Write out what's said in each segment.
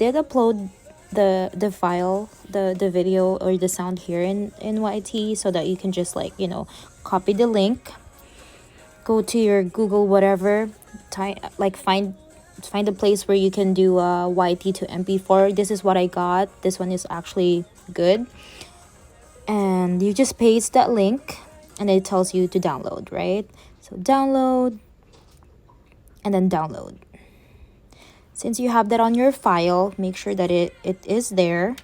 did upload the file, the video or the sound here in YT, so that you can just like, you know, copy the link, go to your Google whatever, like find a place where you can do YT to MP4. This is what I got. This one is actually good. And you just paste that link and it tells you to download, right? So download and then download. Since you have that on your file, make sure that it is there.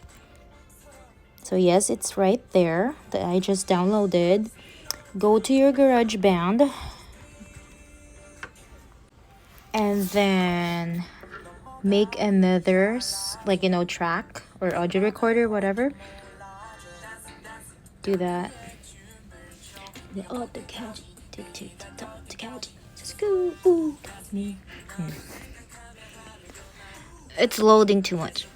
So yes, it's right there that I just downloaded. Go to your GarageBand and then make another like, you know, track or audio recorder, whatever. Do that. Oh, the couch, the couch, just go. Ooh, me. It's loading too much.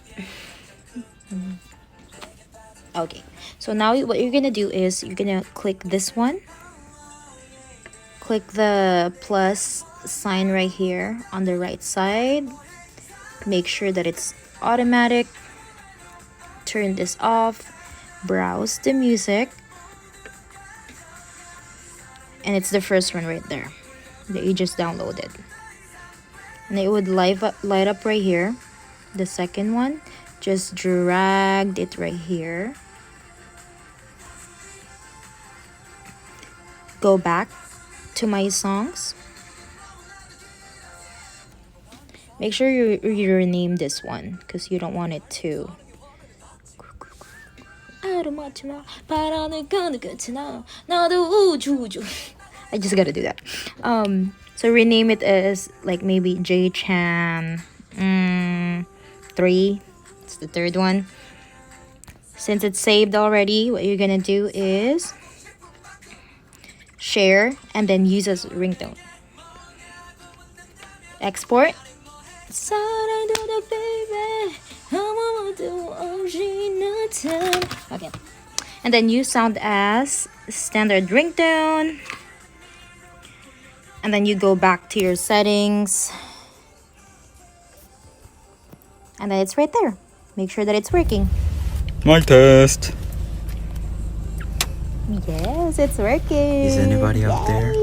Okay, so now what you're gonna do is you're gonna click this one. Click the plus sign right here on the right side. Make sure that it's automatic. Turn this off. Browse the music. And it's the first one right there that you just downloaded. And it would light up right here. The second one, just dragged it right here. Go back to my songs. Make sure you rename this one because you don't want it to. I just gotta do that. So rename it as like maybe J-Chan 3. It's the third one. Since it's saved already, what you're gonna do is share and then use as ringtone. Export. Okay, and then use sound as standard ringtone, and then you go back to your settings, and then it's right there. Make sure that it's working. Mic test. Yes, it's working. Is anybody out there?